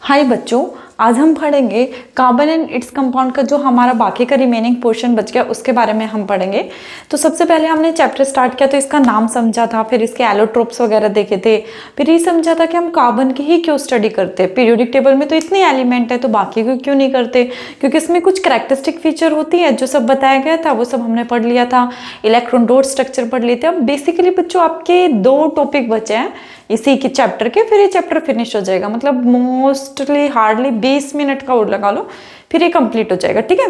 हाय बच्चों, आज हम पढ़ेंगे कार्बन एंड इट्स कंपाउंड का जो हमारा बाकी का रिमेनिंग पोर्शन बच गया उसके बारे में हम पढ़ेंगे। तो सबसे पहले हमने चैप्टर स्टार्ट किया तो इसका नाम समझा था, फिर इसके एलोट्रोप्स वगैरह देखे थे, फिर ये समझा था कि हम कार्बन की ही क्यों स्टडी करते हैं। पीरियोडिक टेबल में तो इतने एलिमेंट है तो बाकी को क्यों नहीं करते, क्योंकि इसमें कुछ करैक्टरिस्टिक फीचर होती है जो सब बताया गया था वो सब हमने पढ़ लिया था। इलेक्ट्रॉन डॉट स्ट्रक्चर पढ़ लिए थे। अब बेसिकली बच्चों आपके 2 टॉपिक बचे हैं इसी के चैप्टर के, फिर ये चैप्टर फिनिश हो जाएगा। मतलब मोस्टली हार्डली 20 मिनट का और लगा लो, फिर ये कंप्लीट हो जाएगा। ठीक है,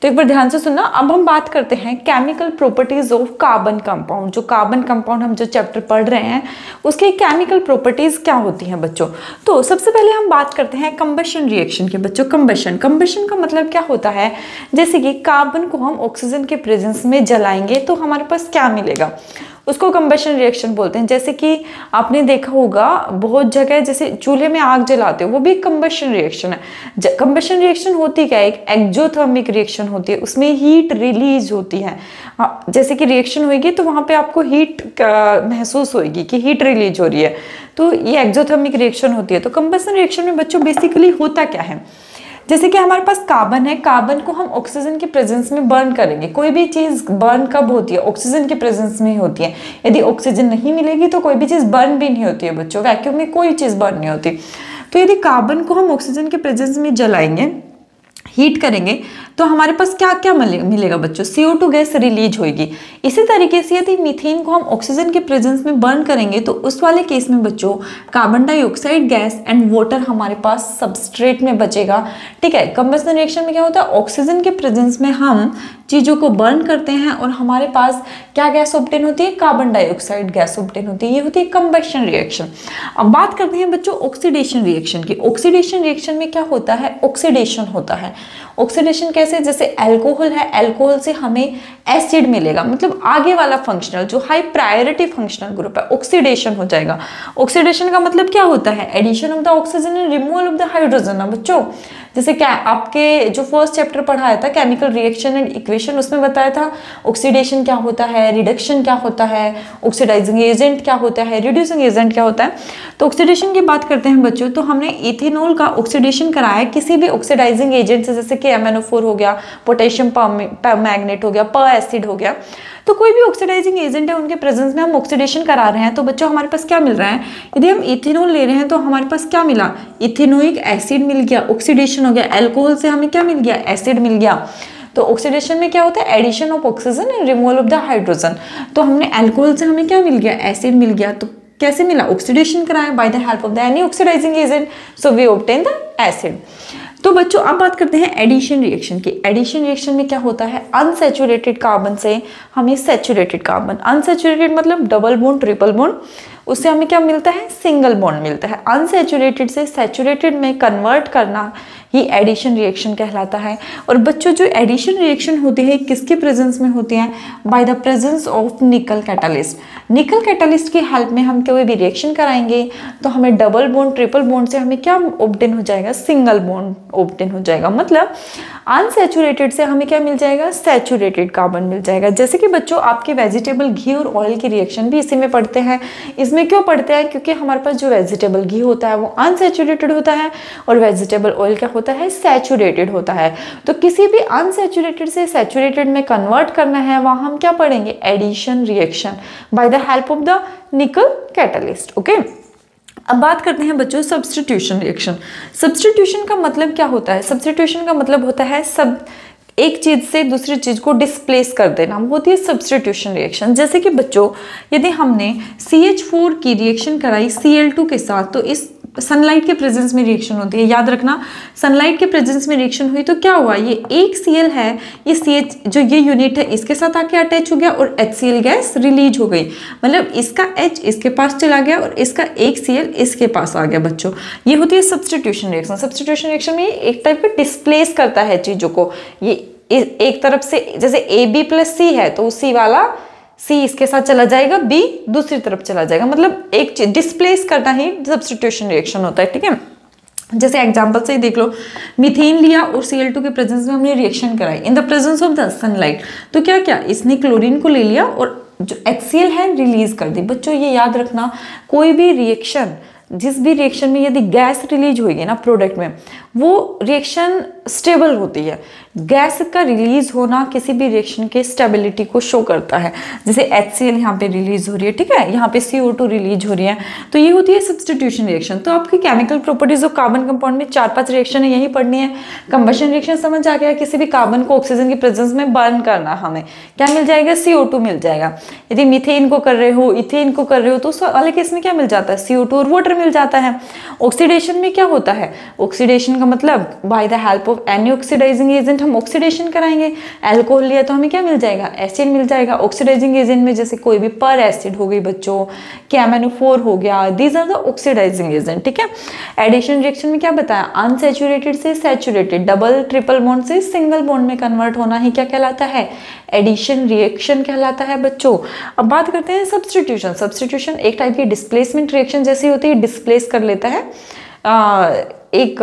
तो एक बार ध्यान से सुनना। अब हम बात करते हैं chemical properties of carbon compound. जो कार्बन कंपाउंड हम जो चैप्टर पढ़ रहे हैं उसकी केमिकल प्रॉपर्टीज क्या होती हैं बच्चों। तो सबसे पहले हम बात करते हैं कंबशन रिएक्शन की। बच्चों कंबशन का मतलब क्या होता है, जैसे कि कार्बन को हम ऑक्सीजन के प्रेजेंस में जलाएंगे तो हमारे पास क्या मिलेगा, उसको कंबशन रिएक्शन बोलते हैं। जैसे कि आपने देखा होगा बहुत जगह जैसे चूल्हे में आग जलाते हो, वो भी कंबशन रिएक्शन है। कंबशन रिएक्शन होती क्या है, एक एक्सोथर्मिक रिएक्शन होती है, उसमें हीट रिलीज होती है। जैसे कि रिएक्शन होगी तो वहाँ पे आपको हीट महसूस होगी कि हीट रिलीज हो रही है, तो ये एक्सोथर्मिक रिएक्शन होती है। तो कंबशन रिएक्शन में बच्चों बेसिकली होता क्या है, जैसे कि हमारे पास कार्बन है, कार्बन को हम ऑक्सीजन के प्रेजेंस में बर्न करेंगे। कोई भी चीज बर्न कब होती है, ऑक्सीजन के प्रेजेंस में ही होती है। यदि ऑक्सीजन नहीं मिलेगी तो कोई भी चीज बर्न भी नहीं होती है बच्चों। वैक्यूम में कोई चीज बर्न नहीं होती। तो यदि कार्बन को हम ऑक्सीजन के प्रेजेंस में जलाएंगे, हीट करेंगे, तो हमारे पास क्या क्या मिलेगा बच्चों, CO2 गैस रिलीज होगी। इसी तरीके से यदि मीथेन को हम ऑक्सीजन के प्रेजेंस में बर्न करेंगे तो उस वाले केस में बच्चों carbon dioxide gas and water हमारे पास सबस्ट्रेट में बचेगा। ठीक है, कंबशन रिएक्शन में क्या होता है, ऑक्सीजन के प्रेजेंस में हम चीज़ों को बर्न करते हैं और हमारे पास क्या गैस ऑब्टेन होती है, कार्बन डाइऑक्साइड गैस ऑब्टेन होती है। ये होती है कंबशन रिएक्शन। अब बात करते हैं बच्चों ऑक्सीडेशन रिएक्शन की। ऑक्सीडेशन रिएक्शन में क्या होता है, ऑक्सीडेशन होता है। ऑक्सीडेशन कैसे, जैसे अल्कोहल है, अल्कोहल से हमें एसिड मिलेगा, मतलब आगे वाला फंक्शनल जो हाई प्रायोरिटी फंक्शनल ग्रुप है ऑक्सीडेशन हो जाएगा। ऑक्सीडेशन का मतलब क्या होता है, addition of the oxygen and removal of the hydrogen ना बच्चों। जैसे क्या आपके जो फर्स्ट चैप्टर पढ़ाया था केमिकल रिएक्शन एंड इक्वेशन, उसमें बताया था ऑक्सीडेशन क्या होता है, रिडक्शन क्या होता है, ऑक्सीडाइजिंग एजेंट क्या होता है, रिड्यूसिंग एजेंट क्या होता है। तो ऑक्सीडेशन की बात करते हैं बच्चों, तो हमने इथेनॉल का ऑक्सीडेशन कराया किसी भी ऑक्सीडाइजिंग एजेंट से, जैसे कि MnO4 हो गया, पोटेशियम परमैंगनेट हो गया, पर एसिड हो गया। तो कोई भी ऑक्सीडाइजिंग एजेंट है उनके प्रेजेंस में हम ऑक्सीडेशन करा रहे हैं तो बच्चों हमारे पास क्या मिल रहा है, यदि हम इथेनॉल ले रहे हैं तो हमारे पास क्या मिला, इथेनोइक एसिड मिल गया, ऑक्सीडेशन हो गया। अल्कोहल से हमें क्या मिल गया, एसिड मिल गया। तो ऑक्सीडेशन में क्या होता है, addition of oxygen and removal of the hydrogen. तो हमने अल्कोहल से हमें क्या मिल गया, एसिड मिल गया। तो कैसे मिला, ऑक्सीडेशन कराया by the help of the any oxidising agent, so we obtain the acid. तो बच्चों अब बात करते हैं एडिशन रिएक्शन की। एडिशन रिएक्शन में क्या होता है, अनसैचुरेटेड कार्बन से हमें सैचुरेटेड कार्बन, अनसैचुरेटेड मतलब डबल बॉन्ड ट्रिपल बॉन्ड, उससे हमें क्या मिलता है, सिंगल बॉन्ड मिलता है। अनसैचुरेटेड से सैचुरेटेड में कन्वर्ट करना ही एडिशन रिएक्शन कहलाता है। और बच्चों जो एडिशन रिएक्शन होती है किसके प्रेजेंस में होती है, बाय द प्रेजेंस ऑफ निकल कैटालिस्ट। निकल कैटालिस्ट की हेल्प में हम कोई भी रिएक्शन कराएंगे तो हमें डबल बॉन्ड ट्रिपल बॉन्ड से हमें क्या ऑब्टेन हो जाएगा, सिंगल बॉन्ड ऑब्टेन हो जाएगा। मतलब अनसैचुरेटेड से हमें क्या मिल जाएगा, सैचुरेटेड कार्बन मिल जाएगा। जैसे कि बच्चों आपके वेजिटेबल घी और ऑयल की रिएक्शन भी इसी में पढ़ते हैं। इसमें क्यों पढ़ते हैं, क्योंकि हमारे पास जो वेजिटेबल घी होता है वो अनसैचुरेटेड होता है और वेजिटेबल ऑयल क्या होता है, सैचुरेटेड होता है। तो किसी भी अनसैचुरेटेड से सैचुरेटेड में कन्वर्ट करना है वहां हम क्या पढ़ेंगे, addition reaction by the help of the nickel catalyst. Okay, अब बात करते हैं बच्चों सब्स्टिट्यूशन रिएक्शन। सब्स्टिट्यूशन का मतलब क्या होता है, सब्स्टिट्यूशन का मतलब होता है सब एक चीज से दूसरी चीज को डिस्प्लेस कर देना, वो होती है सब्स्टिट्यूशन रिएक्शन। जैसे कि बच्चों यदि हमने CH4 की रिएक्शन कराई Cl2 के साथ तो इस सनलाइट के प्रेजेंस में रिएक्शन होती है। याद रखना, सनलाइट के प्रेजेंस में रिएक्शन हुई तो क्या हुआ, ये एक Cl है, ये CH जो ये यूनिट है इसके साथ आके अटैच हो गया और HCl गैस रिलीज हो गई। मतलब इसका H इसके पास चला गया और इसका एक Cl इसके पास आ गया बच्चों। ये होती है सब्स्टिट्यूशन रिएक्शन। सब्स्टिट्यूशन रिएक्शन में एक टाइप का डिस्प्लेस करता है चीजों को। ये एक तरफ से जैसे AB + C है तो C वाला C इसके साथ चला जाएगा, B दूसरी तरफ चला जाएगा। मतलब एक चीज डिस्प्लेस करना ही सब्स्टिट्यूशन रिएक्शन होता है। ठीक है, जैसे एग्जांपल से ही देख लो, मीथेन लिया और Cl2 के प्रेजेंस में हमने रिएक्शन कराई in the presence of the sunlight. तो क्या क्या इसने क्लोरीन को ले लिया और जो HCl है रिलीज कर दी। बच्चों ये याद रखना, कोई भी रिएक्शन जिस भी रिएक्शन में यदि गैस रिलीज होगी ना प्रोडक्ट में, वो रिएक्शन स्टेबल होती है। गैस का रिलीज होना किसी भी रिएक्शन के स्टेबिलिटी को शो करता है। जैसे HCl यहाँ पे रिलीज हो रही है, ठीक है, यहाँ पे CO2 रिलीज हो रही है, तो ये होती है सब्स्टिट्यूशन रिएक्शन। तो आपकी chemical properties of carbon compound में 4-5 रिएक्शन है, यही पढ़नी है। कंबशन रिएक्शन समझ आ गया, किसी भी कार्बन को ऑक्सीजन की प्रेजेंस में बर्न करना, हमें क्या मिल जाएगा, CO2 मिल जाएगा। यदि मीथेन को कर रहे हो, इथेन को कर रहे हो, तो उस वाले केस में क्या मिल जाता है, CO2 और वाटर मिल जाता है। ऑक्सीडेशन में क्या होता है, ऑक्सीडेशन का मतलब by the help of any oxidising agent हम ऑक्सीडेशन कराएंगे। अल्कोहल लिया तो हमें क्या मिल जाएगा, एसिड मिल जाएगा। ऑक्सीडाइजिंग एजेंट में जैसे कोई भी पर एसिड हो गई बच्चों, KMnO4 हो गया, these are the oxidising agent, ठीक है। एडिशन रिएक्शन में क्या बताया, अनसैचुरेटेड से सैचुरेटेड, डबल ट्रिपल बॉन्ड से सिंगल बॉन्ड में कन्वर्ट होना ही क्या कहलाता है, एडिशन रिएक्शन कहलाता है बच्चों। अब बात करते हैं सब्स्टिट्यूशन। सब्स्टिट्यूशन एक टाइप की डिस्प्लेसमेंट रिएक्शन जैसी होती है, डिस्प्लेस कर लेता है एक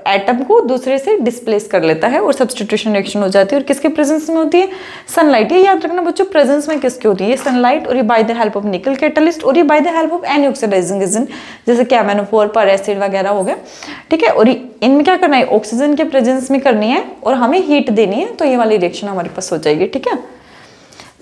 एटम को दूसरे से डिस्प्लेस कर लेता है और सब्स्टिट्यूशन रिएक्शन हो जाती है। और किसके प्रेजेंस में होती है, सनलाइट। ये याद रखना बच्चों, प्रेजेंस में किसकी होती है, ये सनलाइट, और ये by the help of nickel catalyst, और ये by the help of any oxidising agent जैसे KMnO4 पर एसिड वगैरह हो गया, ठीक है। और इनमें क्या करना है, ऑक्सीजन के प्रेजेंस में करनी है और हमें हीट देनी है, तो ये वाली रिएक्शन हमारे पास हो जाएगी, ठीक है।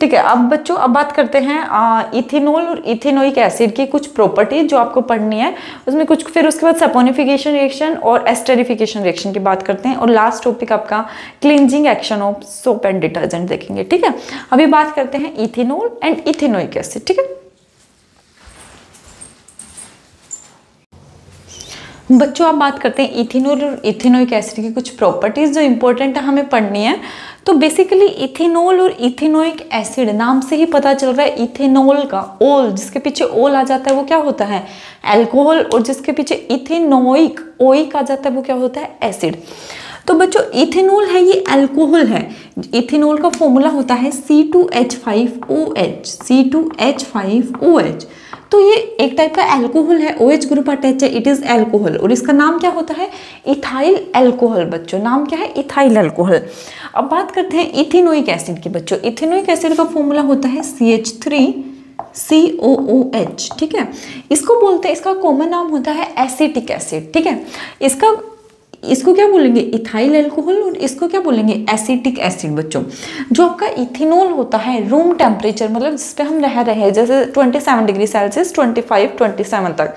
ठीक है, अब बच्चों अब बात करते हैं इथेनॉल और इथेनोइक एसिड की कुछ प्रॉपर्टी जो आपको पढ़नी है उसमें कुछ, फिर उसके बाद सपोनिफिकेशन रिएक्शन और एस्टरिफिकेशन रिएक्शन की बात करते हैं, और लास्ट टॉपिक आपका cleansing action of soap and detergent देखेंगे, ठीक है। अभी बात करते हैं इथेनॉल एंड इथेनोइक एसिड, ठीक है। बच्चों आप बात करते हैं इथेनॉल और इथेनोइक एसिड की कुछ प्रॉपर्टीज जो इंपॉर्टेंट है हमें पढ़नी है। तो बेसिकली इथेनॉल और इथेनोइक एसिड, नाम से ही पता चल रहा है इथेनॉल का ओल, जिसके पीछे ओल आ जाता है वो क्या होता है, अल्कोहल, और जिसके पीछे इथेनोइक ओइक आ जाता है वो क्या होता है, एसिड। तो बच्चों इथेनॉल है ये अल्कोहल है। इथेनॉल का फॉर्मूला होता है C2H5OH, C2H5OH। तो ये एक टाइप का अल्कोहल है, OH ग्रुप अटैच है, इट इज अल्कोहल, और इसका नाम क्या होता है, इथाइल अल्कोहल। बच्चों नाम क्या है, इथाइल अल्कोहल। अब बात करते हैं इथेनोइक एसिड की। बच्चों इथेनोइक एसिड का फॉर्मूला होता है CH3COOH, ठीक है। इसको बोलते हैं, इसका कॉमन नाम होता है एसिटिक एसिड, ठीक है। इसको क्या बोलेंगे, इथाइल अल्कोहल, और इसको क्या बोलेंगे, एसिटिक एसिड। बच्चों जो आपका इथेनॉल होता है रूम टेम्परेचर, मतलब जिस पे हम रह रहे हैं, जैसे 27 डिग्री सेल्सियस 25-27 तक,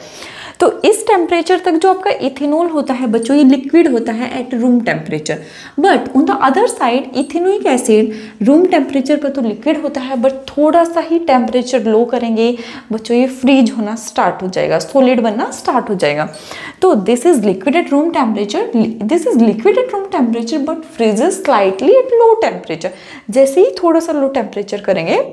तो इस टेम्परेचर तक जो आपका इथेनॉल होता है बच्चों ये लिक्विड होता है at room temperature. But on the other side ethanoic acid room temperature पर तो लिक्विड होता है, बट थोड़ा सा ही टेम्परेचर लो करेंगे बच्चों ये फ्रीज होना स्टार्ट हो जाएगा, सॉलिड बनना स्टार्ट हो जाएगा। तो this is liquid at room temperature, this is liquid at room temperature but freezes slightly at low temperature. जैसे ही थोड़ा सा लो टेम्परेचर करेंगे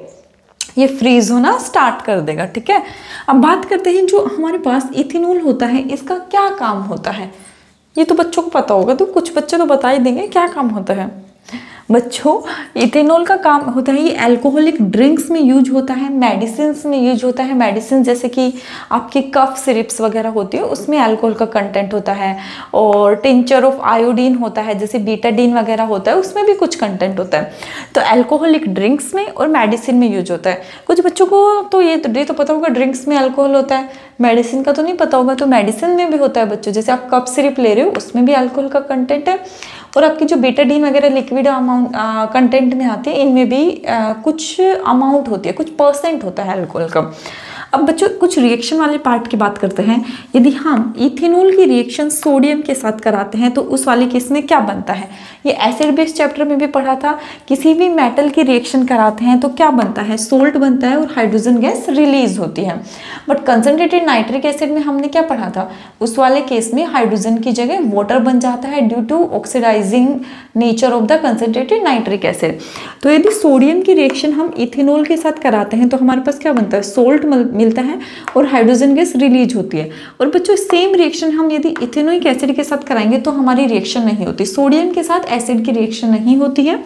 ये फ्रीज होना स्टार्ट कर देगा, ठीक है। अब बात करते हैं जो हमारे पास इथेनॉल होता है इसका क्या काम होता है, ये तो बच्चों को पता होगा, तो कुछ बच्चे तो बता ही देंगे क्या काम होता है। बच्चों इथेनॉल का काम होता है, ये अल्कोहलिक ड्रिंक्स में यूज होता है, मेडिसिन में यूज होता है। मेडिसिन जैसे कि आपकी कफ सिरप्स वगैरह होती है उसमें अल्कोहल का कंटेंट होता है, और टिंचर ऑफ आयोडीन होता है जैसे बीटाडीन वगैरह होता है उसमें भी कुछ कंटेंट होता है। तो अल्कोहलिक ड्रिंक्स में और मेडिसिन में यूज होता है। कुछ बच्चों को तो ये तो पता होगा ड्रिंक्स में अल्कोहल होता है, मेडिसिन का तो नहीं पता होगा। तो मेडिसिन में भी होता है बच्चों, जैसे आप कफ सिरप ले रहे हो उसमें भी अल्कोहल का कंटेंट है, और आपकी जो बीटाडीन वगैरह लिक्विड अमाउंट कंटेंट में आती है इनमें भी कुछ अमाउंट होती है, कुछ परसेंट होता है अल्कोहल का। अब बच्चों कुछ रिएक्शन वाले पार्ट की बात करते हैं। यदि हम इथेनॉल की रिएक्शन सोडियम के साथ कराते हैं तो उस वाले केस में क्या बनता है, ये एसिड बेस चैप्टर में भी पढ़ा था। किसी भी मेटल की रिएक्शन कराते हैं तो क्या बनता है, सोल्ट बनता है और हाइड्रोजन गैस रिलीज होती है। बट कंसनट्रेटेड नाइट्रिक एसिड में हमने क्या पढ़ा था, उस वाले केस में हाइड्रोजन की जगह वाटर बन जाता है due to oxidising nature of the concentrated nitric acid. तो यदि सोडियम की रिएक्शन हम इथेनॉल के साथ कराते हैं तो हमारे पास क्या बनता है, सोल्ट मिलता है और हाइड्रोजन गैस रिलीज होती है। और बच्चों सेम रिएक्शन हम यदि इथेनोइक एसिड के साथ कराएंगे तो हमारी रिएक्शन नहीं होती, सोडियम के साथ एसिड की रिएक्शन नहीं होती है।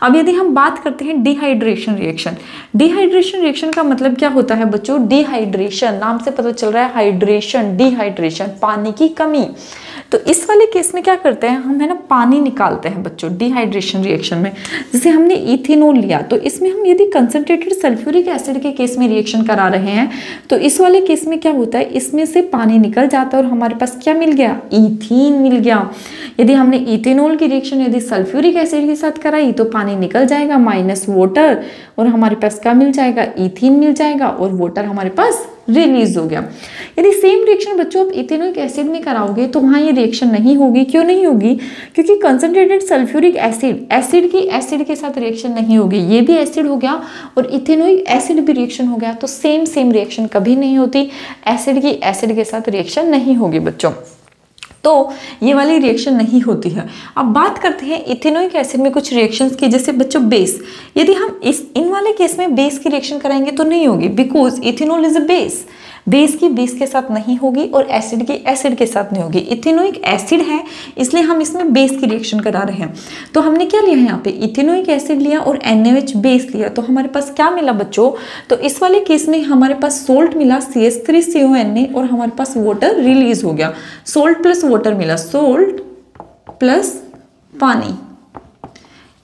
अब यदि हम बात करते हैं डिहाइड्रेशन रिएक्शन, डिहाइड्रेशन रिएक्शन का मतलब क्या होता है बच्चों? डिहाइड्रेशन, नाम से पता चल रहा है हाइड्रेशन, डिहाइड्रेशन, पानी की कमी। तो इस वाले केस में क्या करते हैं हम, है ना, पानी निकालते हैं बच्चों डिहाइड्रेशन रिएक्शन में। जैसे हमने इथेनॉल लिया तो इसमें हम यदि कंसंट्रेटेड सल्फ्यूरिक एसिड के केस में रिएक्शन करा रहे हैं तो इस वाले केस में क्या होता है, इसमें से पानी निकल जाता है और हमारे पास क्या मिल गया? ईथीन मिल गया। यदि हमने इथेनॉल की रिएक्शन यदि सल्फ्यूरिक एसिड के साथ कराई तो पानी निकल जाएगा माइनस वाटर, और हमारे पास क्या मिल जाएगा? ईथीन मिल जाएगा, और वाटर हमारे पास रिलीज हो गया। यदि सेम रिएक्शन बच्चों आप इथेनॉइक एसिड में कराओगे तो वहाँ ये रिएक्शन नहीं होगी। क्यों नहीं होगी? क्योंकि कंसंट्रेटेड सल्फ्यूरिक एसिड, एसिड की एसिड के साथ रिएक्शन नहीं होगी, ये भी एसिड हो गया और इथेनॉइक एसिड भी रिएक्शन हो गया, तो सेम रिएक्शन कभी नहीं होती, एसिड की एसिड के साथ रिएक्शन नहीं होगी बच्चों। तो ये वाली रिएक्शन नहीं होती है। अब बात करते हैं इथेनोइक एसिड में कुछ रिएक्शंस की, जैसे बच्चों बेस। यदि हम इन वाले केस में बेस की रिएक्शन कराएंगे तो नहीं होगी, because ethanol is a base. Base की बेस के साथ नहीं होगी और एसिड की एसिड के साथ नहीं होगी। इथेनोइक एसिड है इसलिए हम इसमें बेस की रिएक्शन करा रहे हैं। तो हमने क्या लिया है यहाँ पे? इथेनोइक एसिड लिया और NaOH बेस लिया, तो हमारे पास क्या मिला बच्चों? तो इस वाले केस में हमारे पास सोल्ट मिला CH3CONA और हमारे पास वाटर रिलीज हो गया। सोल्ट प्लस वाटर मिला, सोल्ट प्लस पानी।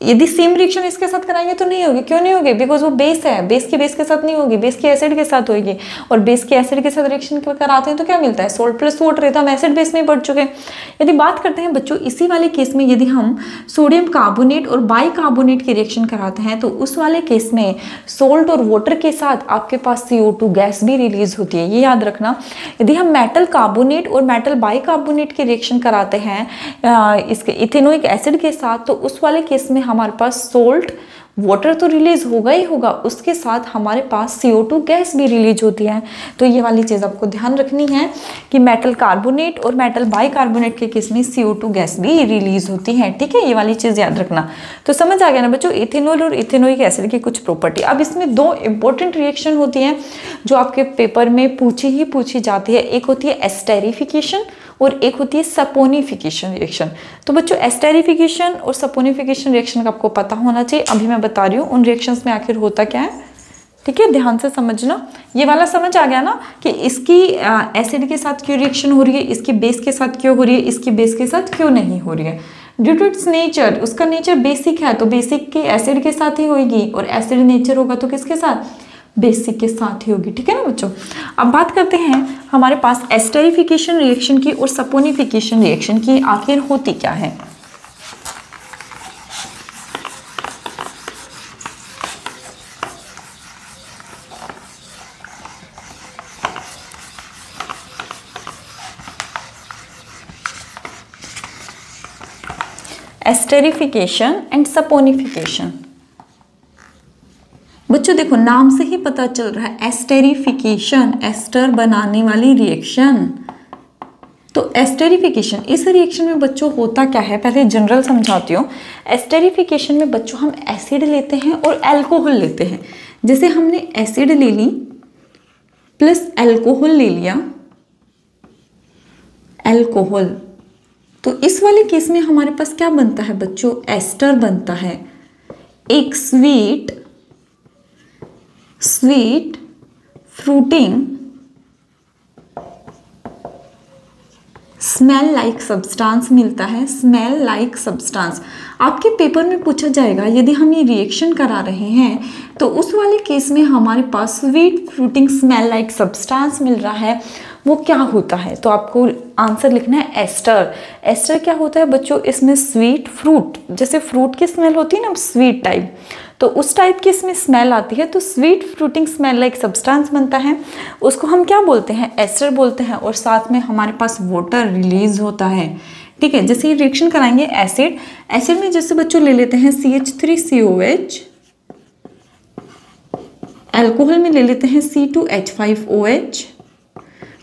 यदि सेम रिएक्शन इसके साथ कराएंगे तो नहीं होगी। क्यों नहीं होगी? बिकॉज वो बेस है, बेस की बेस के साथ नहीं होगी, बेस की एसिड के साथ होगी, और बेस की एसिड के साथ रिएक्शन कराते हैं तो क्या मिलता है? Salt plus water. तो हम एसिड बेस में पढ़ चुके हैं। यदि बात करते हैं बच्चों इसी वाले केस में यदि हम सोडियम कार्बोनेट और बाइकार्बोनेट की रिएक्शन कराते हैं तो उस वाले केस में सोल्ट और वाटर के साथ आपके पास CO2 गैस भी रिलीज होती है, ये याद रखना। यदि हम मेटल कार्बोनेट और मेटल बाइकार्बोनेट की रिएक्शन कराते हैं इसके इथेनोइक एसिड के साथ, तो उस वाले केस में हमारे पास सोल्ट वाटर तो रिलीज होगा ही होगा, उसके साथ हमारे पास CO2 गैस भी रिलीज होती है। तो ये वाली चीज़ आपको ध्यान रखनी है कि मेटल कार्बोनेट और मेटल बाइकार्बोनेट के केस में CO2 गैस भी रिलीज होती है। ठीक है, ये वाली चीज़ याद रखना। तो समझ आ गया ना बच्चों इथेनॉल और इथेनोइक एसिड की कुछ प्रॉपर्टी। अब इसमें दो इंपॉर्टेंट रिएक्शन होती हैं जो आपके पेपर में पूछी जाती है। एक होती है एस्टेरिफिकेशन और एक होती है सपोनिफिकेशन रिएक्शन। तो बच्चों एस्टेरिफिकेशन और सपोनिफिकेशन रिएक्शन का आपको पता होना चाहिए। अभी मैं बता रही हूँ उन रिएक्शंस में आखिर होता क्या है। ठीक है, ध्यान से समझना। ये वाला समझ आ गया ना कि इसकी एसिड के साथ क्यों रिएक्शन हो रही है, इसकी बेस के साथ क्यों हो रही है, इसकी बेस के साथ क्यों नहीं हो रही है। ड्यू टू इट्स नेचर, उसका नेचर बेसिक है तो बेसिक की एसिड के साथ ही होगी, और एसिड नेचर होगा तो किसके साथ? बेसिक के साथ ही होगी। ठीक है ना बच्चों। अब बात करते हैं हमारे पास एस्टेरिफिकेशन रिएक्शन की और सपोनिफिकेशन रिएक्शन की आखिर होती क्या है। Esterification and saponification. बच्चों देखो नाम से ही पता चल रहा है एस्टेरिफिकेशन, एस्टर बनाने वाली रिएक्शन। तो एस्टेरिफिकेशन, इस रिएक्शन में बच्चों होता क्या है, पहले जनरल समझाती हूँ। एस्टेरिफिकेशन में बच्चों हम एसिड लेते हैं और अल्कोहल लेते हैं। जैसे हमने एसिड ले ली प्लस अल्कोहल ले लिया, अल्कोहल, तो इस वाले केस में हमारे पास क्या बनता है बच्चों? एस्टर बनता है। एक sweet fruiting smell like substance मिलता है। स्मेल लाइक सब्सटेंस आपके पेपर में पूछा जाएगा। यदि हम ये रिएक्शन करा रहे हैं तो उस वाले केस में हमारे पास sweet fruiting smell like substance मिल रहा है, वो क्या होता है? तो आपको आंसर लिखना है एस्टर। एस्टर क्या होता है बच्चों? इसमें स्वीट फ्रूट, जैसे फ्रूट की स्मेल होती है ना स्वीट टाइप, तो उस टाइप की इसमें स्मेल आती है, तो sweet fruiting smell like substance बनता है, उसको हम क्या बोलते हैं? एस्टर बोलते हैं। और साथ में हमारे पास वाटर रिलीज होता है। ठीक है, जैसे ये रिएक्शन कराएंगे एसिड, एसिड में जैसे बच्चों ले लेते हैं CH3COH, अल्कोहल में ले लेते हैं C2H5OH,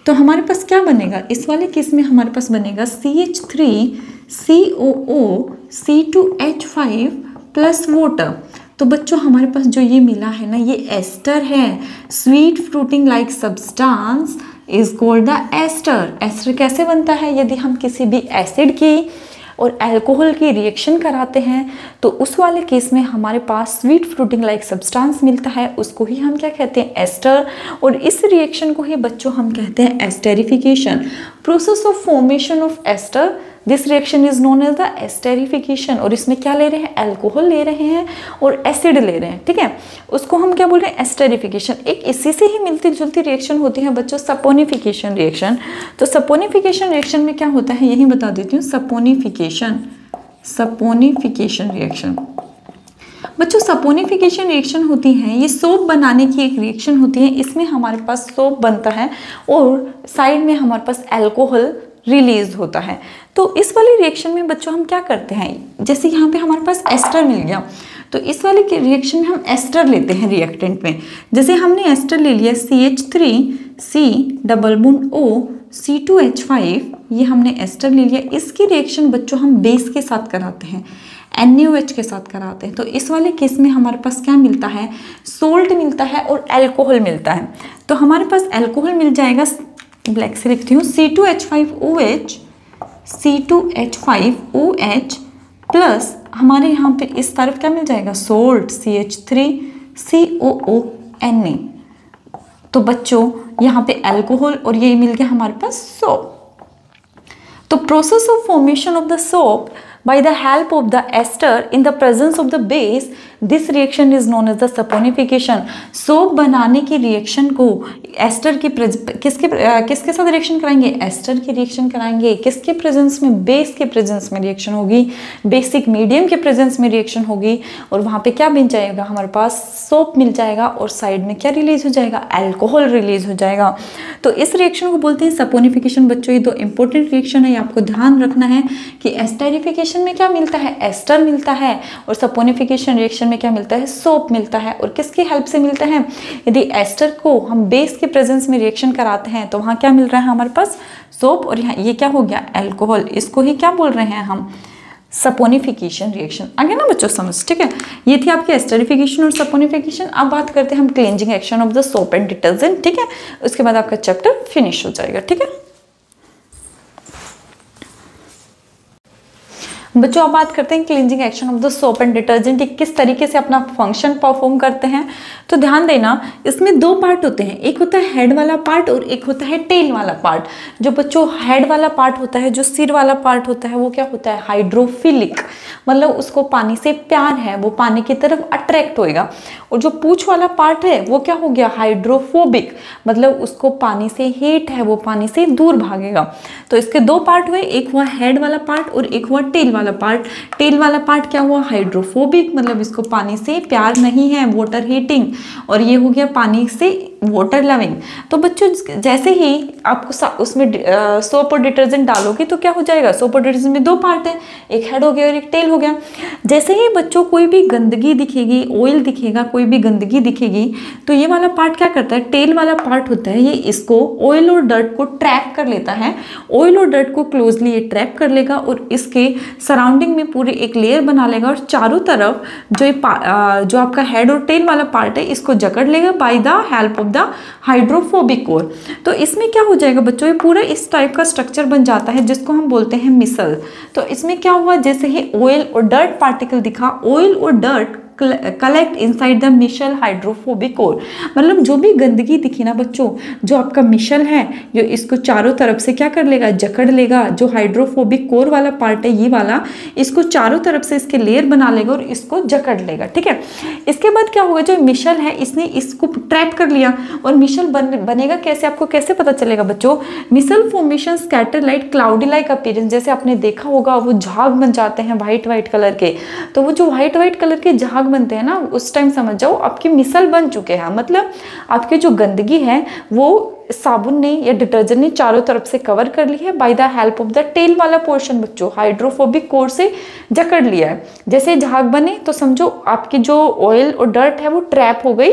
तो हमारे पास क्या बनेगा? इस वाले केस में हमारे पास बनेगा CH3COO C2H5 प्लस वाटर। तो बच्चों हमारे पास जो ये मिला है ना, ये एस्टर है। Sweet fruiting like substance is called the ester. Ester कैसे बनता है? यदि हम किसी भी एसिड की और अल्कोहल की रिएक्शन कराते हैं तो उस वाले केस में हमारे पास स्वीट फ्रूटिंग लाइक सब्सटेंस मिलता है, उसको ही हम क्या कहते हैं, एस्टर। और इस रिएक्शन को ही बच्चों हम कहते हैं esterification. Process of formation of ester, this reaction is known as the esterification. और इसमें क्या ले रहे हैं, अल्कोहल ले रहे हैं और एसिड ले रहे हैं, ठीक है, उसको हम क्या बोल रहे हैं, एस्टेरिफिकेशन। एक इसी से ही मिलती जुलती रिएक्शन होती है बच्चों, सपोनिफिकेशन रिएक्शन। तो सपोनिफिकेशन रिएक्शन में क्या होता है यही बता देती हूँ, सपोनिफिकेशन रिएक्शन। बच्चों सपोनिफिकेशन रिएक्शन होती है, ये सोप बनाने की एक रिएक्शन होती है। इसमें हमारे पास सोप बनता है और साइड में हमारे पास अल्कोहल रिलीज होता है। तो इस वाली रिएक्शन में बच्चों हम क्या करते हैं, जैसे यहाँ पे हमारे पास एस्टर मिल गया, तो इस वाले रिएक्शन में हम एस्टर लेते हैं रिएक्टेंट में। जैसे हमने एस्टर ले लिया CH3C_O ये हमने एस्टर ले लिया। इसकी रिएक्शन बच्चों हम बेस के साथ कराते हैं, NaOH के साथ कराते हैं। तो इस वाले केस में हमारे पास क्या मिलता है, सोल्ट मिलता है और अल्कोहल मिलता है। तो हमारे पास अल्कोहल मिल जाएगा, ब्लैक से लिखती हूँ, C2H5OH प्लस हमारे यहाँ पे इस तरफ क्या मिल जाएगा, सोल्ट CH3COONA। तो बच्चों यहाँ पे अल्कोहल और ये मिल गया हमारे पास सोप। तो process of formation of the soap by the help of the ester in the presence of the base, this reaction is known as the saponification। Soap बनाने की रिएक्शन को एस्टर की किसके साथ रिएक्शन कराएंगे, एस्टर की reaction कराएंगे। किसके प्रेजेंस में, बेस के प्रेजेंस में रिएक्शन होगी, बेसिक मीडियम के प्रेजेंस में रिएक्शन होगी। और वहाँ पे क्या मिल जाएगा, हमारे पास सोप मिल जाएगा और साइड में क्या रिलीज हो जाएगा, अल्कोहल रिलीज हो जाएगा। तो इस रिएक्शन को बोलते हैं सपोनिफिकेशन। बच्चों ये दो इंपॉर्टेंट रिएक्शन है, ये आपको ध्यान रखना है कि एस्टेरिफिकेशन में क्या मिलता है, एस्टर मिलता है, और सपोनिफिकेशन रिएक्शन में क्या मिलता है, सोप मिलता है। और किसकी हेल्प से मिलता है, यदि एस्टर को हम बेस के प्रेजेंस में रिएक्शन कराते हैं तो वहाँ क्या मिल रहा है हमारे पास, सोप, और यहाँ ये क्या हो गया, अल्कोहल। इसको ही क्या बोल रहे हैं हम, सपोनिफिकेशन रिएक्शन। आगे ना बच्चों समझ, ठीक है। ये थी आपकी एस्टेरिफिकेशन और सपोनिफिकेशन। अब बात करते हैं हम cleansing action of the soap and detergent, ठीक है। उसके बाद आपका चैप्टर फिनिश हो जाएगा, ठीक है। बच्चों अब बात करते हैं cleansing action of the soap and detergent, किस तरीके से अपना फंक्शन परफॉर्म करते हैं। तो ध्यान देना, इसमें दो पार्ट होते हैं, एक होता है हेड वाला पार्ट और एक होता है टेल वाला पार्ट। जो बच्चों हेड वाला पार्ट होता है, जो सिर वाला पार्ट होता है, वो क्या होता है, हाइड्रोफिलिक, मतलब उसको पानी से प्यार है, वो पानी की तरफ अट्रैक्ट होएगा। और जो पूंछ वाला पार्ट है वो क्या हो गया, हाइड्रोफोबिक, मतलब उसको पानी से हेट है, वो पानी से दूर भागेगा। तो इसके दो पार्ट हुए, एक हुआ हेड वाला पार्ट और एक हुआ टेल वाला पार्ट। टेल वाला पार्ट क्या हुआ, हाइड्रोफोबिक, मतलब इसको पानी से प्यार नहीं है, वाटर हीटिंग। और ये हो गया पानी से वाटर लविंग। तो बच्चों जैसे ही आपको उसमें सोप और डिटर्जेंट डालोगे तो क्या हो जाएगा, सोप और डिटर्जेंट में दो पार्ट है, एक हेड हो गया और एक टेल हो गया। जैसे ही बच्चों कोई भी गंदगी दिखेगी, ऑयल दिखेगा, कोई भी गंदगी दिखेगी, तो ये वाला पार्ट क्या करता है, टेल वाला पार्ट होता है, ये इसको ऑयल और डर्ट को ट्रैप कर लेता है। ऑयल और डर्ट को क्लोजली ये ट्रैप कर लेगा और इसके सराउंडिंग में पूरे एक लेयर बना लेगा और चारों तरफ जो आपका हेड और टेल वाला पार्ट है इसको जकड़ लेगा bye the help of the hydrophobic core. तो इसमें क्या हो जाएगा बच्चों, ये पूरा इस टाइप का स्ट्रक्चर बन जाता है जिसको हम बोलते हैं मिसल। तो इसमें क्या हुआ, जैसे ही ऑयल और डर्ट पार्टिकल दिखा, ऑयल और dirt collect inside the Mitchell hydrophobic core, मतलब जो भी गंदगी दिखी ना बच्चों, जो आपका मिशल है जो इसको चारों तरफ से क्या कर लेगा, जकड़ लेगा। जो हाइड्रोफोबिक कोर वाला पार्ट है ये वाला, इसको चारों तरफ से इसके लेयर बना लेगा और इसको जकड़ लेगा, ठीक है। इसके बाद क्या होगा, जो मिशल है इसने इसको ट्रैप कर लिया। और मिशल बनेगा कैसे, आपको कैसे पता चलेगा बच्चों, micelle formation scatter light cloudy like appearance, जैसे आपने देखा होगा वो झाग बन जाते हैं व्हाइट व्हाइट कलर के। तो वो जो व्हाइट व्हाइट कलर के झाग बनते हैं ना, उस टाइम समझ जाओ आपकी मिसल बन चुके हैं, मतलब आपकी जो गंदगी है वो साबुन ने या डिटर्जेंट ने चारों तरफ से कवर कर ली है by the help of the tail वाला पोर्शन। बच्चों हाइड्रोफोबिक कोर से जकड़ लिया है, जैसे झाग बने तो समझो आपकी जो ऑयल और डर्ट है वो ट्रैप हो गई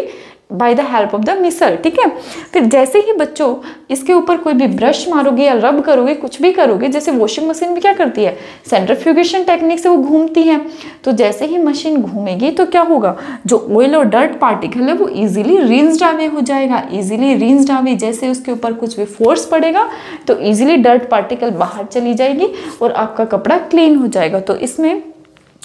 by the help of the micelle, ठीक है। फिर जैसे ही बच्चों इसके ऊपर कोई भी ब्रश मारोगे या रब करोगे, कुछ भी करोगे, जैसे वॉशिंग मशीन भी क्या करती है, सेंट्रीफ्यूगेशन टेक्निक से वो घूमती है, तो जैसे ही मशीन घूमेगी तो क्या होगा, जो ऑयल और डर्ट पार्टिकल है वो इजीली रिंस्ड अवे हो जाएगा। इजीली रिंस्ड अवे, जैसे उसके ऊपर कुछ भी फोर्स पड़ेगा तो इजीली डर्ट पार्टिकल बाहर चली जाएगी और आपका कपड़ा क्लीन हो जाएगा। तो इसमें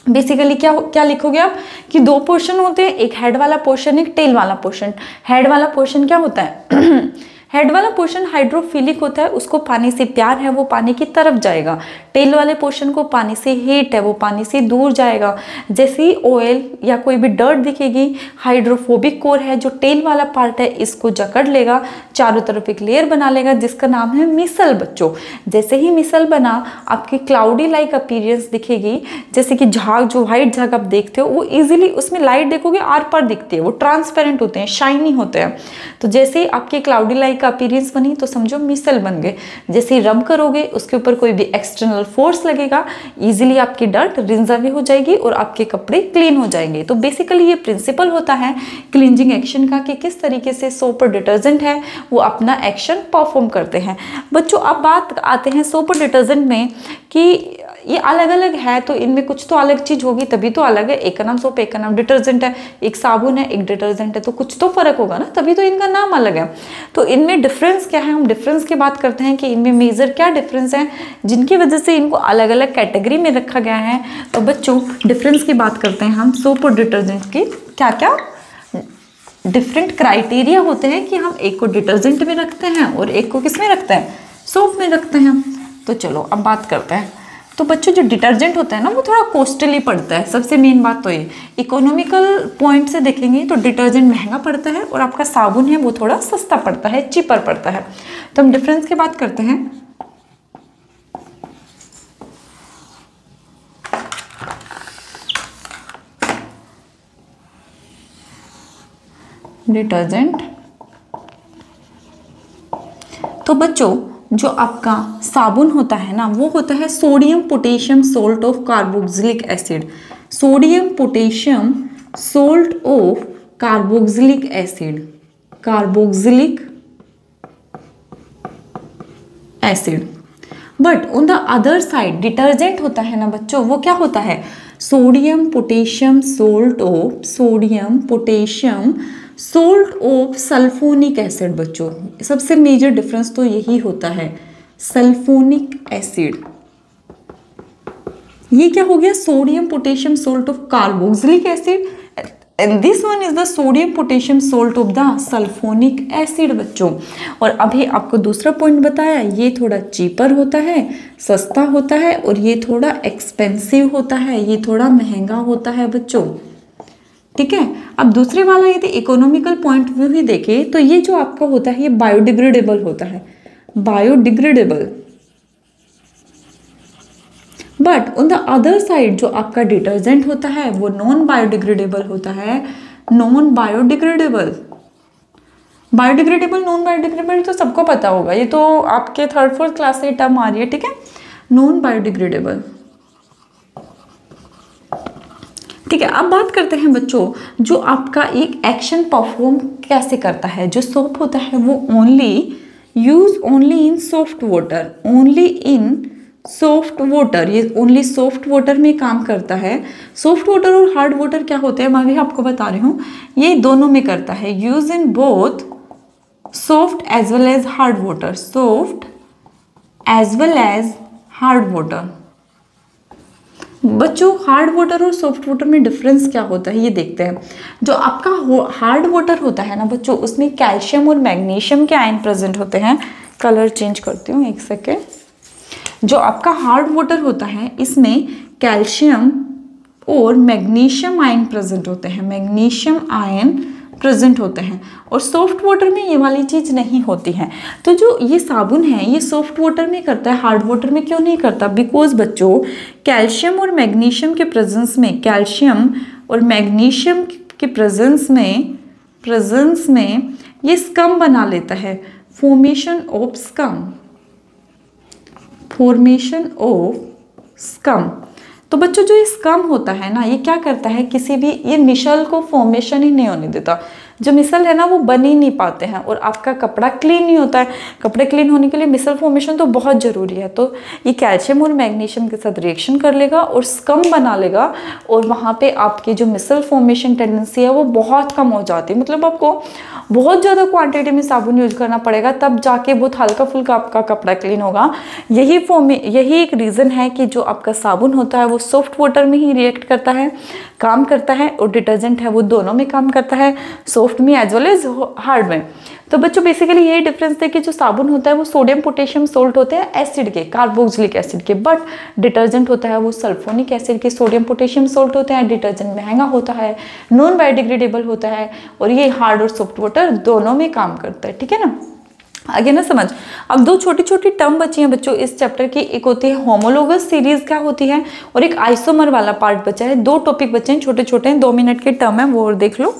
बेसिकली क्या लिखोगे आप कि दो पोर्शन होते हैं, एक हेड वाला पोर्शन, एक टेल वाला पोर्शन। हेड वाला पोर्शन क्या होता है हेड वाला पोर्शन हाइड्रोफिलिक होता है, उसको पानी से प्यार है, वो पानी की तरफ जाएगा। टेल वाले पोर्शन को पानी से हेट है, वो पानी से दूर जाएगा। जैसे ही ऑयल या कोई भी डर्ट दिखेगी, हाइड्रोफोबिक कोर है जो टेल वाला पार्ट है, इसको जकड़ लेगा, चारों तरफ एक लेयर बना लेगा जिसका नाम है मिसल बच्चों। जैसे ही मिसल बना, आपकी क्लाउडी लाइक अपीयरेंस दिखेगी, जैसे कि झाग, जो व्हाइट झाग आप देखते हो, वो इजीली उसमें लाइट देखोगे आर पार दिखती है, वो ट्रांसपेरेंट होते हैं, शाइनी होते हैं। तो जैसे ही आपकी क्लाउडी लाइक अपीयरेंस बनी तो समझो मिसल बन गए। जैसे ही रब करोगे, उसके ऊपर कोई भी एक्सटर्नल फोर्स लगेगा, इजीली आपकी डर्ट रिंस अवे हो जाएगी और आपके कपड़े क्लीन हो जाएंगे। तो बेसिकली ये प्रिंसिपल होता है क्लींजिंग एक्शन का कि किस तरीके से सोप और डिटर्जेंट है वो अपना एक्शन परफॉर्म करते हैं। बच्चों अब बात आते हैं सोप और डिटर्जेंट में कि ये अलग अलग है, तो इनमें कुछ तो अलग चीज होगी तभी तो अलग है। एक का नाम सोप, एक का नाम डिटर्जेंट है, एक साबुन है, एक डिटर्जेंट है, तो कुछ तो फर्क होगा ना, तभी तो इनका नाम अलग है। तो इनमें डिफरेंस क्या है, हम डिफरेंस की बात करते हैं कि इनमें मेजर क्या डिफरेंस है जिनकी वजह से इनको अलग अलग कैटेगरी में रखा गया है। तो बच्चों डिफरेंस की बात करते हैं हम सोप और डिटर्जेंट की। क्या क्या डिफरेंट क्राइटेरिया होते हैं कि हम एक को डिटर्जेंट में रखते हैं और एक को किस में रखते हैं, सोप में रखते हैं। तो चलो अब बात करते हैं। तो बच्चों जो डिटर्जेंट होता है ना वो थोड़ा कॉस्टली पड़ता है, सबसे मेन बात तो ये। इकोनॉमिकल पॉइंट से देखेंगे तो डिटर्जेंट महंगा पड़ता है और आपका साबुन है वो थोड़ा सस्ता पड़ता है, चीपर पड़ता है। तो हम डिफरेंस की बात करते हैं। डिटर्जेंट, तो बच्चों जो आपका साबुन होता है ना वो होता है sodium potassium salt of carboxylic acid. Sodium potassium salt of carboxylic acid, carboxylic acid. But on the other side detergent होता है ना बच्चों, वो क्या होता है, sodium potassium salt of, sodium potassium salt of sulphonic acid. बच्चों सबसे मेजर डिफरेंस तो यही होता है, सल्फोनिक एसिड। ये क्या हो गया, sodium potassium salt of carboxylic acid and this one is the sodium potassium salt of the sulphonic acid बच्चों। और अभी आपको दूसरा पॉइंट बताया, ये थोड़ा चीपर होता है, सस्ता होता है, और ये थोड़ा एक्सपेंसिव होता है, ये थोड़ा महंगा होता है बच्चों, ठीक है। अब दूसरे वाला यदि इकोनॉमिकल पॉइंट व्यू ही देखें तो ये जो आपका होता है ये बायोडिग्रेडेबल होता है, biodegradable. But on the other side जो आपका डिटर्जेंट होता है वो नॉन बायोडिग्रेडेबल होता है, non biodegradable. Biodegradable non biodegradable तो सबको पता होगा, ये तो आपके 3rd 4th क्लास से टर्म आ रही है, ठीक है। नॉन बायोडिग्रेडेबल, ठीक है। अब बात करते हैं बच्चों जो आपका एक एक्शन परफॉर्म कैसे करता है। जो सोप होता है वो only use only in soft water, only in soft water, ये ओनली सॉफ्ट वाटर में काम करता है। सॉफ्ट वाटर और हार्ड वाटर क्या होते हैं मैं भी आपको बता रही हूँ, ये दोनों में करता है, use in both soft as well as hard water, soft as well as hard water. बच्चों हार्ड वाटर और सॉफ्ट वाटर में डिफरेंस क्या होता है ये देखते हैं। जो आपका हार्ड वाटर होता है ना बच्चों, उसमें कैल्शियम और मैग्नीशियम के आयन प्रेजेंट होते हैं। कलर चेंज करती हूँ एक सेकेंड। जो आपका हार्ड वाटर होता है इसमें कैल्शियम और मैग्नीशियम आयन प्रेजेंट होते हैं, मैग्नीशियम आयन प्रेजेंट होते हैं। और सॉफ्ट वाटर में ये वाली चीज़ नहीं होती है। तो जो ये साबुन है ये सॉफ्ट वाटर में करता है, हार्ड वाटर में क्यों नहीं करता? बिकॉज बच्चों कैल्शियम और मैग्नीशियम के प्रेजेंस में, कैल्शियम और मैग्नीशियम के प्रेजेंस में ये स्कम बना लेता है, formation of scum, formation of scum. तो बच्चों जो ये स्कम होता है ना, ये क्या करता है, किसी भी ये मिशल को फॉर्मेशन ही नहीं होने देता। जो मिसल है ना वो बन ही नहीं पाते हैं और आपका कपड़ा क्लीन नहीं होता है। कपड़े क्लीन होने के लिए मिसल फॉर्मेशन तो बहुत ज़रूरी है। तो ये कैल्शियम और मैग्नीशियम के साथ रिएक्शन कर लेगा और स्कम बना लेगा और वहाँ पे आपकी जो मिसल फॉर्मेशन टेंडेंसी है वो बहुत कम हो जाती है। मतलब आपको बहुत ज़्यादा क्वांटिटी में साबुन यूज करना पड़ेगा तब जाके बहुत हल्का फुल्का आपका कपड़ा क्लीन होगा। यही एक रीज़न है कि जो आपका साबुन होता है वो सॉफ्ट वाटर में ही रिएक्ट करता है, काम करता है, और डिटर्जेंट है वो दोनों में काम करता है, सॉफ्ट में एज वेल एज हार्ड में। तो बच्चों बेसिकली यही डिफरेंस है कि जो साबुन होता है वो सोडियम पोटेशियम सोल्ट होते हैं एसिड के, कार्बोक्सिलिक एसिड के, बट डिटर्जेंट होता है वो सल्फोनिक एसिड के, सोडियम पोटेशियम सोल्ट होते हैं। डिटर्जेंट महंगा होता है, नॉन बायोडिग्रेडेबल होता है और ये हार्ड और सॉफ्ट वाटर दोनों में काम करता है। ठीक है ना, आगे ना समझ। अब दो छोटी छोटी टर्म बची हैं बच्चों इस चैप्टर की। एक होती है होमोलोगस सीरीज क्या होती है और एक आइसोमर वाला पार्ट बचा है। दो टॉपिक बचे हैं छोटे छोटे, 2 मिनट के टर्म है वो और देख लो।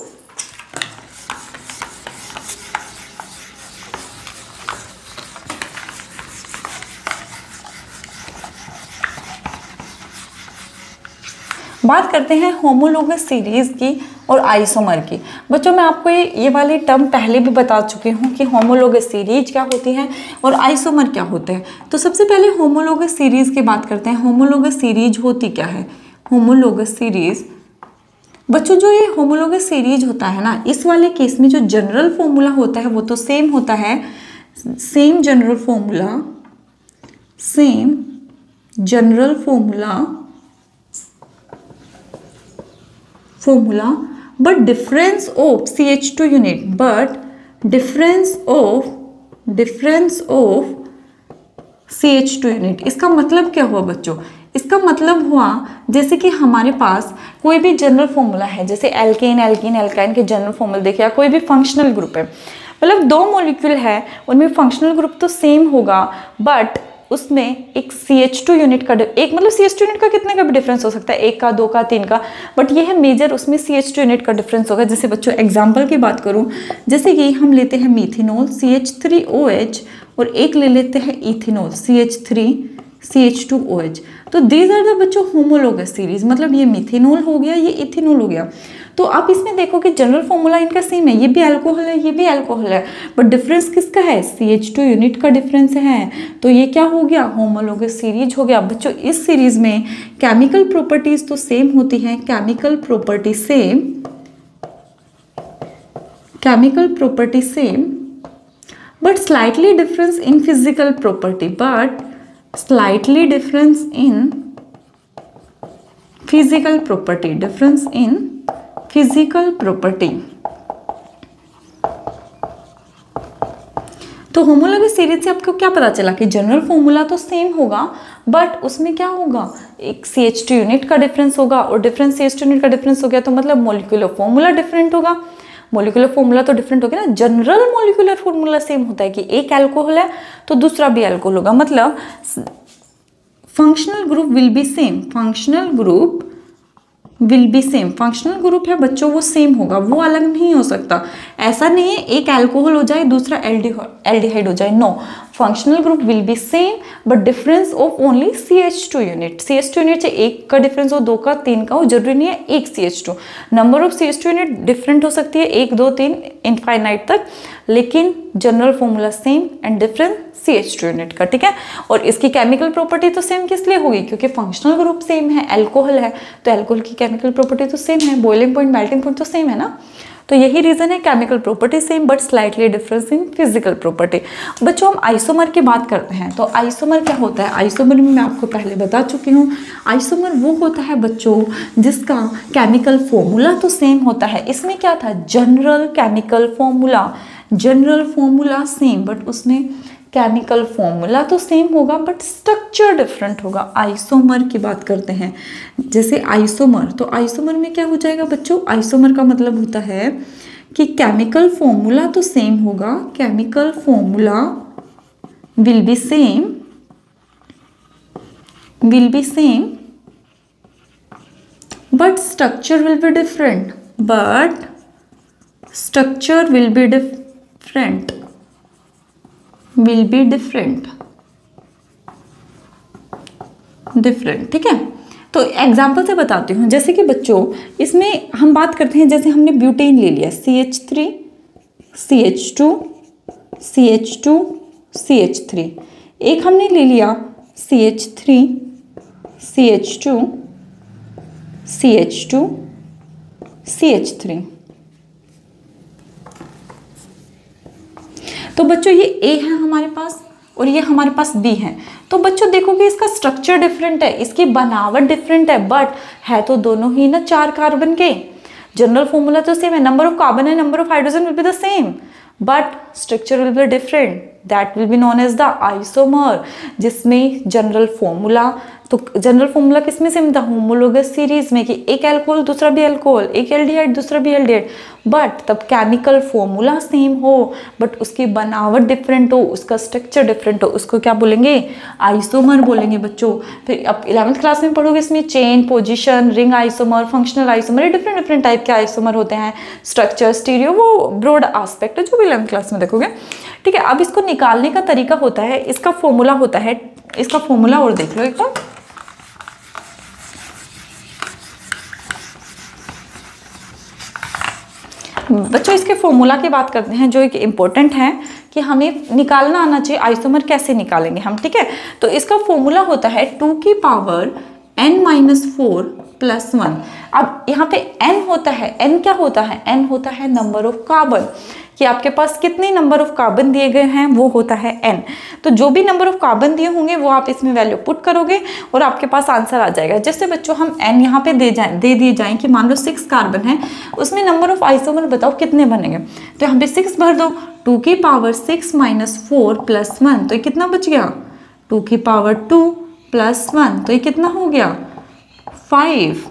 बात करते हैं होमोलोगस सीरीज की और आइसोमर की। बच्चों मैं आपको ये वाली टर्म पहले भी बता चुकी हूँ कि होमोलोगस सीरीज क्या होती है और आइसोमर क्या होते हैं। तो सबसे पहले होमोलोगस सीरीज की बात करते हैं। होमोलोगस सीरीज होती क्या है? होमोलोगस सीरीज बच्चों जो ये होमोलोगस सीरीज होता है ना, इस वाले केस में जो जनरल फॉर्मूला होता है वो तो सेम होता है, same general formula but difference of CH2 unit, but difference of CH2 unit. इसका मतलब क्या हुआ बच्चों? इसका मतलब हुआ जैसे कि हमारे पास कोई भी जनरल फॉर्मूला है, जैसे एल्केन एल्कीन एल्काइन के जनरल फॉर्मूला देखिए, या कोई भी फंक्शनल ग्रुप है, मतलब 2 मॉलिक्यूल है उनमें फंक्शनल ग्रुप तो सेम होगा बट उसमें एक CH2 यूनिट का एक मतलब CH2 यूनिट का कितने का भी डिफरेंस हो सकता है, 1 का 2 का 3 का, बट ये है मेजर उसमें CH2 यूनिट का डिफरेंस होगा। जैसे बच्चों एग्जांपल की बात करूं, जैसे कि हम लेते हैं मीथेनॉल CH3OH और एक ले लेते हैं इथेनॉल CH3CH2OH। तो दीज आर द बच्चों होमोलोगस सीरीज, मतलब ये मीथेनॉल हो गया, ये इथेनॉल हो गया। तो आप इसमें देखो कि जनरल फॉर्मूला इनका सेम है, ये भी अल्कोहल है ये भी अल्कोहल है, बट डिफरेंस किसका है? CH2 यूनिट का डिफरेंस है। तो ये क्या हो गया? होमोलोगस सीरीज हो गया। बच्चों इस सीरीज में केमिकल प्रॉपर्टीज तो सेम होती हैं, chemical property same but slightly difference in physical property, physical property. तो होमोलोगस सीरीज से आपको क्या पता चला कि जनरल फॉर्मूला तो सेम होगा बट उसमें क्या होगा, एक CH2 यूनिट का डिफरेंस होगा और डिफरेंस CH2 यूनिट का डिफरेंस हो गया तो मतलब मॉलिक्यूलर फॉर्मूला डिफरेंट होगा। मॉलिक्यूलर फॉर्मूला तो डिफरेंट हो गया ना, जनरल मॉलिक्यूलर फॉर्मूला सेम होता है कि एक अल्कोहल है तो दूसरा भी अल्कोहल होगा, मतलब functional group will be same, functional group है बच्चों वो सेम होगा, वो अलग नहीं हो सकता। ऐसा नहीं है एक अल्कोहल हो जाए दूसरा एल्डिहाइड हो जाए, no, functional group will be same but difference of only CH2 unit. CH2 unit से 1 का डिफरेंस हो, 2 का 3 का हो, जरूरी नहीं है एक CH2। Number of CH2 unit different हो सकती है 1 2 3 इनफाइनाइट तक, लेकिन general formula same and difference CH2 unit का। ठीक है, और इसकी केमिकल प्रॉपर्टी तो सेम किस लिए होगी? क्योंकि फंक्शनल ग्रुप सेम है, अल्कोहल है तो अल्कोहल की केमिकल प्रॉपर्टी तो सेम है, बॉइलिंग पॉइंट मेल्टिंग पॉइंट तो सेम है ना। तो यही रीजन है, chemical property same but slightly difference in physical property. बच्चों हम आइसोमर की बात करते हैं, तो आइसोमर क्या होता है? आइसोमर में मैं आपको पहले बता चुकी हूँ, आइसोमर वो होता है बच्चों जिसका केमिकल फॉर्मूला तो सेम होता है। इसमें क्या था? General chemical formula, general formula same but उसमें केमिकल फॉर्मूला तो सेम होगा बट स्ट्रक्चर डिफरेंट होगा। आइसोमर की बात करते हैं, जैसे आइसोमर, तो आइसोमर में क्या हो जाएगा बच्चों? आइसोमर का मतलब होता है कि केमिकल फॉर्मूला तो सेम होगा, chemical formula will be same but structure will be different, different. ठीक है, तो एग्जाम्पल से बताती हूँ, जैसे कि बच्चों इसमें हम बात करते हैं, जैसे हमने ब्यूटेन ले लिया CH3 CH2 CH2 CH3, एक हमने ले लिया CH3 CH2 CH2 CH3। तो बच्चों ये A है हमारे पास और ये हमारे पास B है। तो बच्चों देखोगे इसका स्ट्रक्चर डिफरेंट है, इसकी बनावट डिफरेंट है, बट है तो दोनों ही ना 4 कार्बन के। जनरल फॉर्मूला तो सेम है, number of carbon and number of hydrogen will be the same, but structure will be different, that will be known as the isomer. जिसमें जनरल फॉर्मूला, तो जनरल फॉर्मूला किसमें same था, homologous series में, कि एक alcohol दूसरा भी alcohol, एक एल्डिहाइड दूसरा भी एल्डिहाइड, बट तब केमिकल फॉर्मूला सेम हो बट उसकी बनावट डिफरेंट हो, उसका स्ट्रक्चर डिफरेंट हो, उसको क्या बोलेंगे, आइसोमर बोलेंगे बच्चों। फिर अब 11th क्लास में पढ़ोगे इसमें chain, position, ring isomer, functional isomer, ये डिफरेंट डिफरेंट टाइप के आइसोमर होते हैं। स्ट्रक्चर, स्टीरियो, वो ब्रॉड एस्पेक्ट है जो भी 11th क्लास में देखोगे, ठीक है। अब इसको निकालने का तरीका होता है, इसका फॉर्मूला होता है, इसका फॉर्मूला और देख लो एकदम। बच्चों इसके फॉर्मूला की बात करते हैं जो एक इम्पोर्टेंट है कि हमें निकालना आना चाहिए आइसोमर कैसे निकालेंगे हम, ठीक है। तो इसका फॉर्मूला होता है 2 की पावर n-4 + 1। अब यहाँ पे n होता है, n क्या होता है, n होता है नंबर ऑफ कार्बन, कि आपके पास कितने नंबर ऑफ कार्बन दिए गए हैं वो होता है n। तो जो भी नंबर ऑफ कार्बन दिए होंगे वो आप इसमें वैल्यू पुट करोगे और आपके पास आंसर आ जाएगा। जैसे बच्चों हम n यहाँ पे दे दिए जाएं कि मान लो 6 कार्बन है, उसमें नंबर ऑफ आइसोमर बताओ कितने बनेंगे, तो यहाँ पे 6 भर दो, 2 की पावर 6 - 4 + 1, तो ये कितना बच गया, 2 की पावर 2 + 1, तो ये कितना हो गया, 5।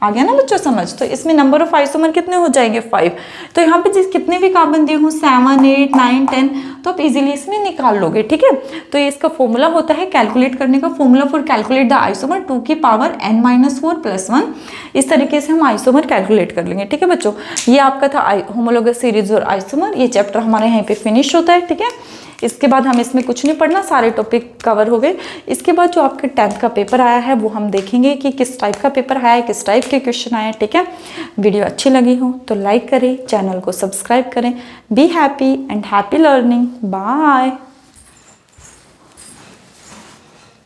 आ गया ना बच्चों समझ। तो इसमें नंबर ऑफ आइसोमर कितने हो जाएंगे, 5। तो यहाँ पे जिस कितने भी कार्बन दिए हों 7 8 9 10, तो आप इजीली इसमें निकाल लोगे, ठीक है। तो ये इसका फॉर्मूला होता है कैलकुलेट करने का, formula for calculate the isomer 2 की पावर n-4 + 1। इस तरीके से हम आइसोमर कैलकुलेट कर लेंगे, ठीक है बच्चों। ये आपका था होमोलोगस सीरीज और आइसोमर, ये चैप्टर हमारे यहाँ पे फिनिश होता है, ठीक है। इसके बाद हम इसमें कुछ नहीं पढ़ना, सारे टॉपिक कवर हो गए। इसके बाद जो आपके 10th का पेपर आया है वो हम देखेंगे कि किस टाइप का पेपर आया है, किस टाइप के क्वेश्चन आए हैं, ठीक है। वीडियो अच्छी लगी हो तो लाइक करें, चैनल को सब्सक्राइब करें। Be happy and happy learning. Bye.